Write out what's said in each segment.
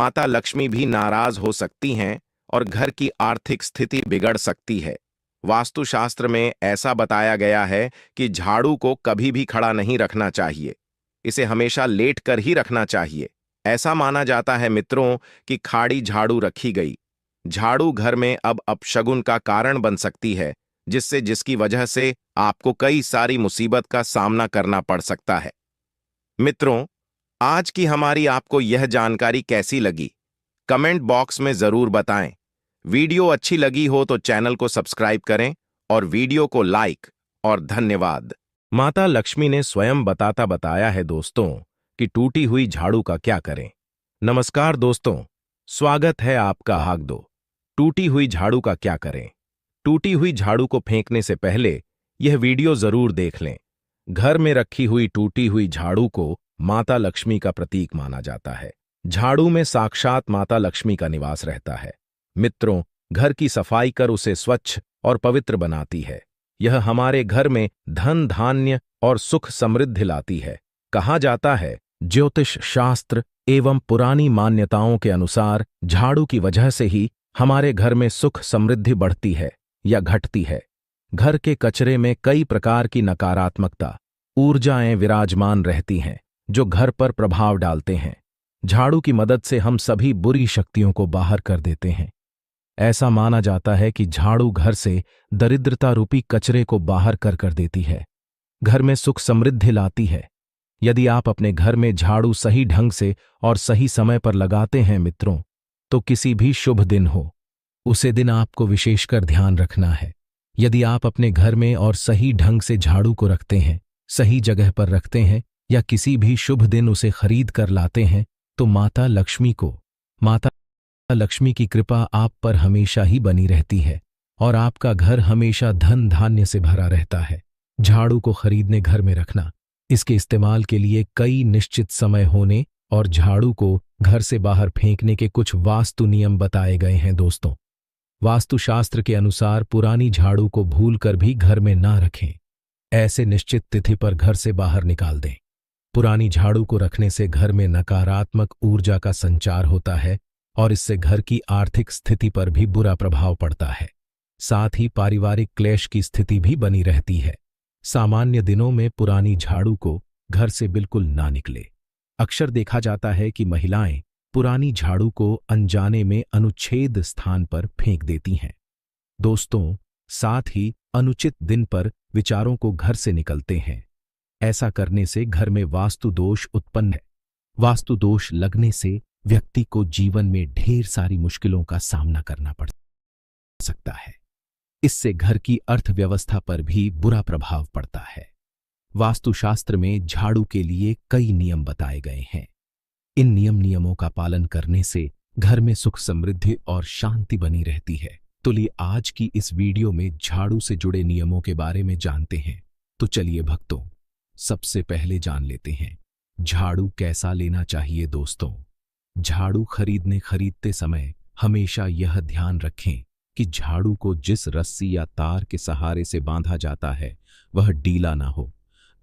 माता लक्ष्मी भी नाराज हो सकती हैं और घर की आर्थिक स्थिति बिगड़ सकती है। वास्तुशास्त्र में ऐसा बताया गया है कि झाड़ू को कभी भी खड़ा नहीं रखना चाहिए, इसे हमेशा लेट कर ही रखना चाहिए। ऐसा माना जाता है मित्रों कि खाड़ी झाड़ू रखी गई झाड़ू घर में अब अपशगुन का कारण बन सकती है, जिसकी वजह से आपको कई सारी मुसीबत का सामना करना पड़ सकता है। मित्रों, आज की हमारी आपको यह जानकारी कैसी लगी, कमेंट बॉक्स में जरूर बताएं। वीडियो अच्छी लगी हो तो चैनल को सब्सक्राइब करें और वीडियो को लाइक। और धन्यवाद। माता लक्ष्मी ने स्वयं बताया है दोस्तों कि टूटी हुई झाड़ू का क्या करें। नमस्कार दोस्तों, स्वागत है आपका। हाक दो टूटी हुई झाड़ू का क्या करें। टूटी हुई झाड़ू को फेंकने से पहले यह वीडियो जरूर देख लें। घर में रखी हुई टूटी हुई झाड़ू को माता लक्ष्मी का प्रतीक माना जाता है। झाड़ू में साक्षात माता लक्ष्मी का निवास रहता है। मित्रों, घर की सफाई कर उसे स्वच्छ और पवित्र बनाती है। यह हमारे घर में धन धान्य और सुख समृद्धि लाती है। कहा जाता है, ज्योतिष शास्त्र एवं पुरानी मान्यताओं के अनुसार झाड़ू की वजह से ही हमारे घर में सुख समृद्धि बढ़ती है या घटती है। घर के कचरे में कई प्रकार की नकारात्मकता ऊर्जाएं विराजमान रहती हैं, जो घर पर प्रभाव डालते हैं। झाड़ू की मदद से हम सभी बुरी शक्तियों को बाहर कर देते हैं। ऐसा माना जाता है कि झाड़ू घर से दरिद्रता रूपी कचरे को बाहर कर देती है, घर में सुख समृद्धि लाती है। यदि आप अपने घर में झाड़ू सही ढंग से और सही समय पर लगाते हैं मित्रों, तो किसी भी शुभ दिन हो, उसे दिन आपको विशेषकर ध्यान रखना है। यदि आप अपने घर में और सही ढंग से झाड़ू को रखते हैं, सही जगह पर रखते हैं या किसी भी शुभ दिन उसे खरीद कर लाते हैं, तो माता लक्ष्मी की कृपा आप पर हमेशा ही बनी रहती है और आपका घर हमेशा धन धान्य से भरा रहता है। झाड़ू को खरीदने घर में रखना, इसके इस्तेमाल के लिए कई निश्चित समय होने और झाड़ू को घर से बाहर फेंकने के कुछ वास्तु नियम बताए गए हैं दोस्तों। वास्तुशास्त्र के अनुसार पुरानी झाड़ू को भूलकर भी घर में ना रखें। ऐसे निश्चित तिथि पर घर से बाहर निकाल दें। पुरानी झाड़ू को रखने से घर में नकारात्मक ऊर्जा का संचार होता है और इससे घर की आर्थिक स्थिति पर भी बुरा प्रभाव पड़ता है। साथ ही पारिवारिक क्लेश की स्थिति भी बनी रहती है। सामान्य दिनों में पुरानी झाड़ू को घर से बिल्कुल ना निकले। अक्सर देखा जाता है कि महिलाएं पुरानी झाड़ू को अनजाने में अनुच्छेद स्थान पर फेंक देती हैं। दोस्तों, साथ ही अनुचित दिन पर विचारों को घर से निकलते हैं। ऐसा करने से घर में वास्तु दोष उत्पन्न है। वास्तु दोष लगने से व्यक्ति को जीवन में ढेर सारी मुश्किलों का सामना करना पड़ सकता है। इससे घर की अर्थव्यवस्था पर भी बुरा प्रभाव पड़ता है। वास्तुशास्त्र में झाड़ू के लिए कई नियम बताए गए हैं। इन नियमों का पालन करने से घर में सुख समृद्धि और शांति बनी रहती है। तो लिए आज की इस वीडियो में झाड़ू से जुड़े नियमों के बारे में जानते हैं। तो चलिए भक्तों, सबसे पहले जान लेते हैं झाड़ू कैसा लेना चाहिए। दोस्तों, झाड़ू खरीदते समय हमेशा यह ध्यान रखें कि झाड़ू को जिस रस्सी या तार के सहारे से बांधा जाता है वह ढीला ना हो,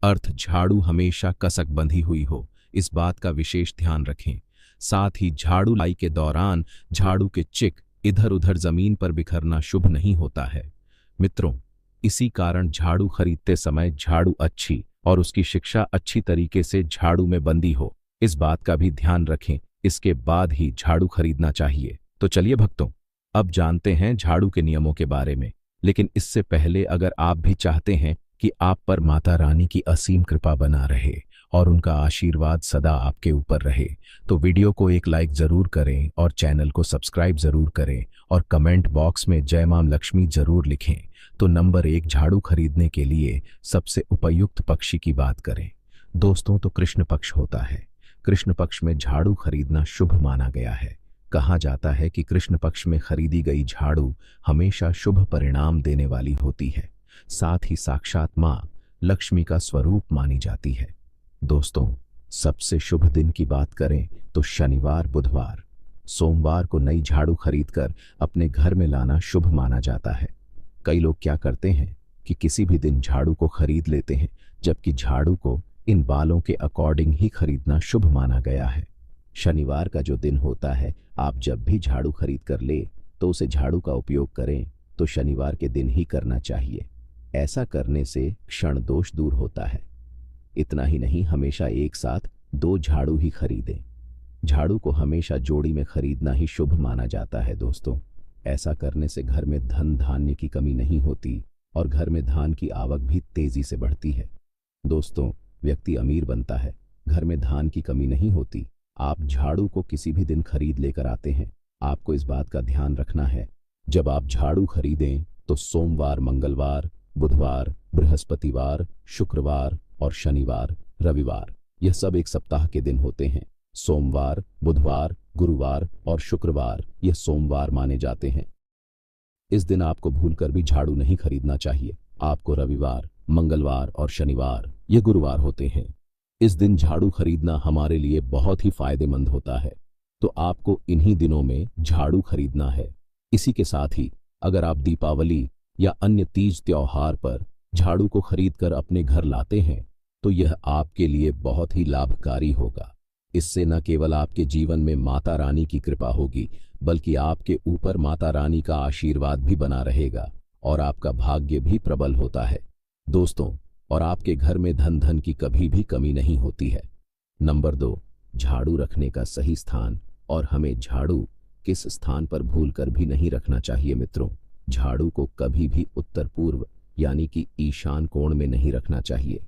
झाड़ू हमेशा कसक बंधी हुई हो, इस बात का विशेष ध्यान रखें। साथ ही झाड़ू लाई के दौरान झाड़ू के चिक इधर उधर जमीन पर बिखरना शुभ नहीं होता है। मित्रों, इसी कारण झाड़ू खरीदते समय झाड़ू अच्छी और उसकी शिक्षा अच्छी तरीके से झाड़ू में बंदी हो, इस बात का भी ध्यान रखें। इसके बाद ही झाड़ू खरीदना चाहिए। तो चलिए भक्तों, अब जानते हैं झाड़ू के नियमों के बारे में। लेकिन इससे पहले अगर आप भी चाहते हैं कि आप पर माता रानी की असीम कृपा बना रहे और उनका आशीर्वाद सदा आपके ऊपर रहे, तो वीडियो को एक लाइक जरूर करें और चैनल को सब्सक्राइब जरूर करें और कमेंट बॉक्स में जय मां लक्ष्मी जरूर लिखें। तो नंबर 1, झाड़ू खरीदने के लिए सबसे उपयुक्त पक्षी की बात करें दोस्तों, तो कृष्ण पक्ष होता है। कृष्ण पक्ष में झाड़ू खरीदना शुभ माना गया है। कहा जाता है कि कृष्ण पक्ष में खरीदी गई झाड़ू हमेशा शुभ परिणाम देने वाली होती है। साथ ही साक्षात मां लक्ष्मी का स्वरूप मानी जाती है। दोस्तों, सबसे शुभ दिन की बात करें तो शनिवार, बुधवार, सोमवार को नई झाड़ू खरीदकर अपने घर में लाना शुभ माना जाता है। कई लोग क्या करते हैं कि किसी भी दिन झाड़ू को खरीद लेते हैं, जबकि झाड़ू को इन बालों के अकॉर्डिंग ही खरीदना शुभ माना गया है। शनिवार का जो दिन होता है, आप जब भी झाड़ू खरीद कर ले तो उसे झाड़ू का उपयोग करें तो शनिवार के दिन ही करना चाहिए। ऐसा करने से क्षण दोष दूर होता है। इतना ही नहीं, हमेशा एक साथ 2 झाड़ू ही खरीदें। झाड़ू को हमेशा जोड़ी में खरीदना ही शुभ माना जाता है दोस्तों। ऐसा करने से घर में धन धान्य की कमी नहीं होती और घर में धान की आवक भी तेजी से बढ़ती है। दोस्तों, व्यक्ति अमीर बनता है, घर में धान की कमी नहीं होती। आप झाड़ू को किसी भी दिन खरीद लेकर आते हैं, आपको इस बात का ध्यान रखना है, जब आप झाड़ू खरीदें तो सोमवार, मंगलवार, बुधवार, बृहस्पतिवार, शुक्रवार और शनिवार, रविवार, यह सब एक सप्ताह के दिन होते हैं। सोमवार, बुधवार, गुरुवार और शुक्रवार यह सोमवार माने जाते हैं। इस दिन आपको भूलकर भी झाड़ू नहीं खरीदना चाहिए। आपको रविवार, मंगलवार और शनिवार ये गुरुवार होते हैं। इस दिन झाड़ू खरीदना हमारे लिए बहुत ही फायदेमंद होता है, तो आपको इन्हीं दिनों में झाड़ू खरीदना है। इसी के साथ ही अगर आप दीपावली या अन्य तीज त्योहार पर झाड़ू को खरीदकर अपने घर लाते हैं तो यह आपके लिए बहुत ही लाभकारी होगा। इससे न केवल आपके जीवन में माता रानी की कृपा होगी, बल्कि आपके ऊपर माता रानी का आशीर्वाद भी बना रहेगा और आपका भाग्य भी प्रबल होता है दोस्तों, और आपके घर में धन की कभी भी कमी नहीं होती है। नंबर 2, झाड़ू रखने का सही स्थान। और हमें झाड़ू किस स्थान पर भूलकर भी नहीं रखना चाहिए मित्रों। झाड़ू को कभी भी उत्तर पूर्व यानी कि ईशान कोण में नहीं रखना चाहिए,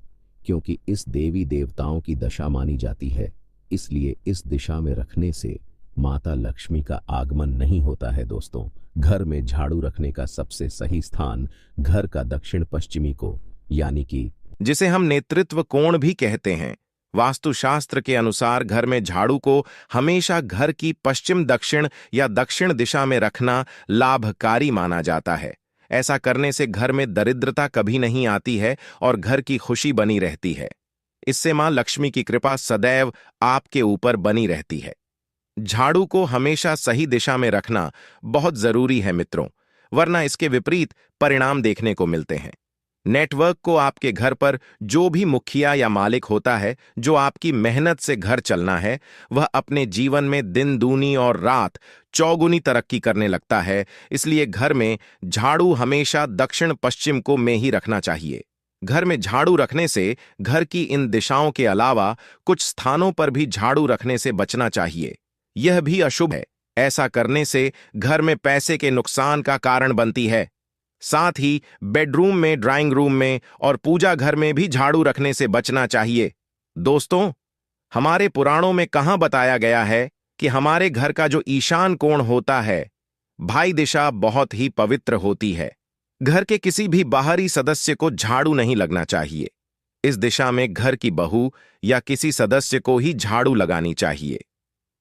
क्योंकि इस देवी देवताओं की दशा मानी जाती है। इसलिए इस दिशा में रखने से माता लक्ष्मी का आगमन नहीं होता है दोस्तों। घर में झाड़ू रखने का सबसे सही स्थान घर का दक्षिण पश्चिमी को यानी कि जिसे हम नेतृत्व कोण भी कहते हैं, वास्तुशास्त्र के अनुसार घर में झाड़ू को हमेशा घर की पश्चिम दक्षिण या दक्षिण दिशा में रखना लाभकारी माना जाता है। ऐसा करने से घर में दरिद्रता कभी नहीं आती है और घर की खुशी बनी रहती है। इससे मां लक्ष्मी की कृपा सदैव आपके ऊपर बनी रहती है। झाड़ू को हमेशा सही दिशा में रखना बहुत जरूरी है मित्रों, वरना इसके विपरीत परिणाम देखने को मिलते हैं। नेटवर्क को आपके घर पर जो भी मुखिया या मालिक होता है, जो आपकी मेहनत से घर चलना है, वह अपने जीवन में दिन दूनी और रात चौगुनी तरक्की करने लगता है। इसलिए घर में झाड़ू हमेशा दक्षिण पश्चिम को में ही रखना चाहिए। घर में झाड़ू रखने से घर की इन दिशाओं के अलावा कुछ स्थानों पर भी झाड़ू रखने से बचना चाहिए। यह भी अशुभ है। ऐसा करने से घर में पैसे के नुकसान का कारण बनती है। साथ ही बेडरूम में, ड्राइंग रूम में और पूजा घर में भी झाड़ू रखने से बचना चाहिए। दोस्तों, हमारे पुराणों में कहां बताया गया है कि हमारे घर का जो ईशान कोण होता है, भाई दिशा बहुत ही पवित्र होती है। घर के किसी भी बाहरी सदस्य को झाड़ू नहीं लगना चाहिए। इस दिशा में घर की बहू या किसी सदस्य को ही झाड़ू लगानी चाहिए।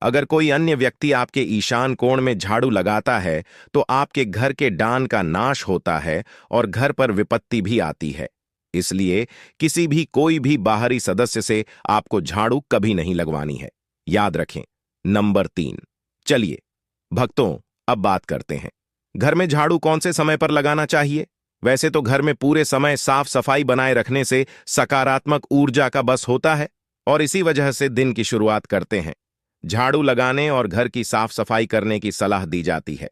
अगर कोई अन्य व्यक्ति आपके ईशान कोण में झाड़ू लगाता है तो आपके घर के डान का नाश होता है और घर पर विपत्ति भी आती है। इसलिए किसी भी कोई भी बाहरी सदस्य से आपको झाड़ू कभी नहीं लगवानी है, याद रखें। नंबर 3, चलिए भक्तों, अब बात करते हैं घर में झाड़ू कौन से समय पर लगाना चाहिए। वैसे तो घर में पूरे समय साफ सफाई बनाए रखने से सकारात्मक ऊर्जा का बस होता है और इसी वजह से दिन की शुरुआत करते हैं। झाड़ू लगाने और घर की साफ सफाई करने की सलाह दी जाती है।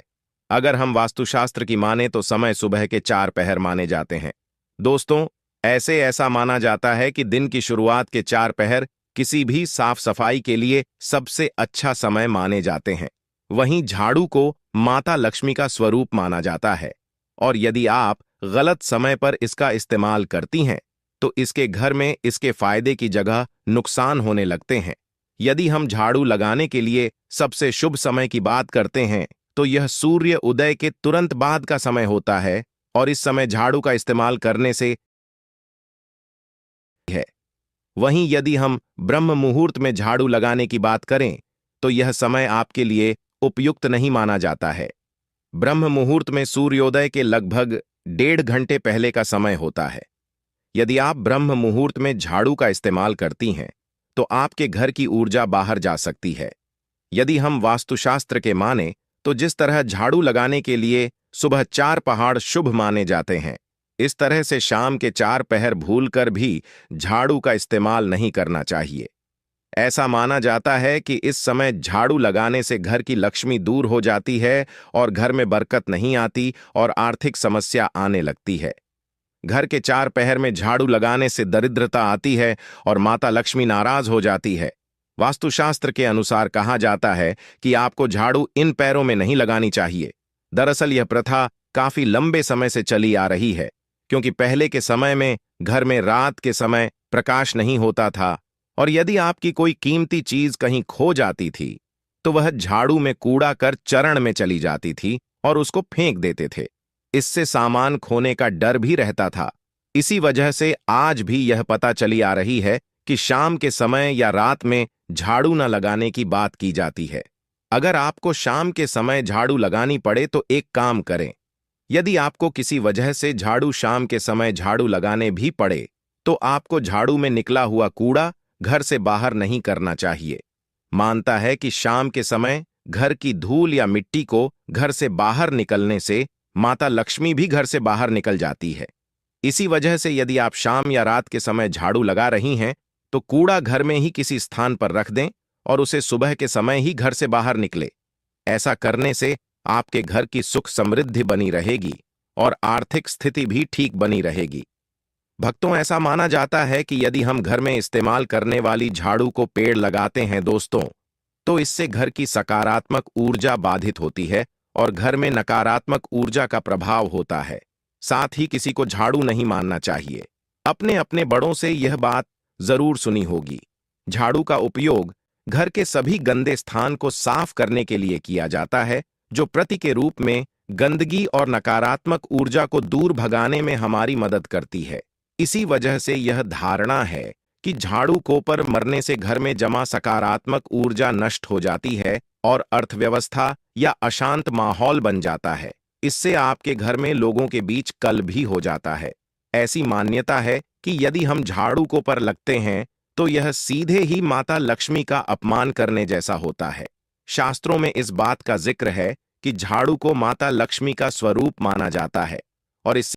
अगर हम वास्तुशास्त्र की माने तो समय सुबह के 4 पहर माने जाते हैं। दोस्तों, ऐसा माना जाता है कि दिन की शुरुआत के 4 पहर किसी भी साफ सफाई के लिए सबसे अच्छा समय माने जाते हैं। वहीं झाड़ू को माता लक्ष्मी का स्वरूप माना जाता है और यदि आप गलत समय पर इसका इस्तेमाल करती हैं तो इसके घर में इसके फायदे की जगह नुकसान होने लगते हैं। यदि हम झाड़ू लगाने के लिए सबसे शुभ समय की बात करते हैं तो यह सूर्य उदय के तुरंत बाद का समय होता है और इस समय झाड़ू का इस्तेमाल करने से है। वहीं यदि हम ब्रह्म मुहूर्त में झाड़ू लगाने की बात करें तो यह समय आपके लिए उपयुक्त नहीं माना जाता है। ब्रह्म मुहूर्त में सूर्योदय के लगभग 1.5 घंटे पहले का समय होता है। यदि आप ब्रह्म मुहूर्त में झाड़ू का इस्तेमाल करती हैं तो आपके घर की ऊर्जा बाहर जा सकती है। यदि हम वास्तुशास्त्र के माने तो जिस तरह झाड़ू लगाने के लिए सुबह 4 पहाड़ शुभ माने जाते हैं, इस तरह से शाम के 4 पहर भूलकर भी झाड़ू का इस्तेमाल नहीं करना चाहिए। ऐसा माना जाता है कि इस समय झाड़ू लगाने से घर की लक्ष्मी दूर हो जाती है और घर में बरकत नहीं आती और आर्थिक समस्या आने लगती है। घर के चार पहर में झाड़ू लगाने से दरिद्रता आती है और माता लक्ष्मी नाराज हो जाती है। वास्तुशास्त्र के अनुसार कहा जाता है कि आपको झाड़ू इन पैरों में नहीं लगानी चाहिए। दरअसल यह प्रथा काफी लंबे समय से चली आ रही है, क्योंकि पहले के समय में घर में रात के समय प्रकाश नहीं होता था और यदि आपकी कोई कीमती चीज कहीं खो जाती थी तो वह झाड़ू में कूड़ा कर चरण में चली जाती थी और उसको फेंक देते थे। इससे सामान खोने का डर भी रहता था। इसी वजह से आज भी यह पता चली आ रही है कि शाम के समय या रात में झाड़ू न लगाने की बात की जाती है। अगर आपको शाम के समय झाड़ू लगानी पड़े तो एक काम करें, यदि आपको किसी वजह से झाड़ू शाम के समय झाड़ू लगाने भी पड़े तो आपको झाड़ू में निकला हुआ कूड़ा घर से बाहर नहीं करना चाहिए। मानता है कि शाम के समय घर की धूल या मिट्टी को घर से बाहर निकलने से माता लक्ष्मी भी घर से बाहर निकल जाती है। इसी वजह से यदि आप शाम या रात के समय झाड़ू लगा रही हैं तो कूड़ा घर में ही किसी स्थान पर रख दें और उसे सुबह के समय ही घर से बाहर निकले। ऐसा करने से आपके घर की सुख समृद्धि बनी रहेगी और आर्थिक स्थिति भी ठीक बनी रहेगी। भक्तों, ऐसा माना जाता है कि यदि हम घर में इस्तेमाल करने वाली झाड़ू को पेड़ लगाते हैं दोस्तों, तो इससे घर की सकारात्मक ऊर्जा बाधित होती है और घर में नकारात्मक ऊर्जा का प्रभाव होता है। साथ ही किसी को झाड़ू नहीं मारना चाहिए। अपने अपने बड़ों से यह बात जरूर सुनी होगी। झाड़ू का उपयोग घर के सभी गंदे स्थान को साफ करने के लिए किया जाता है, जो प्रति के रूप में गंदगी और नकारात्मक ऊर्जा को दूर भगाने में हमारी मदद करती है। इसी वजह से यह धारणा है कि झाड़ू को पर मरने से घर में जमा सकारात्मक ऊर्जा नष्ट हो जाती है और अर्थव्यवस्था या अशांत माहौल बन जाता है। इससे आपके घर में लोगों के बीच कलह भी हो जाता है। ऐसी मान्यता है कि यदि हम झाड़ू को पर लगते हैं तो यह सीधे ही माता लक्ष्मी का अपमान करने जैसा होता है। शास्त्रों में इस बात का जिक्र है कि झाड़ू को माता लक्ष्मी का स्वरूप माना जाता है और इससे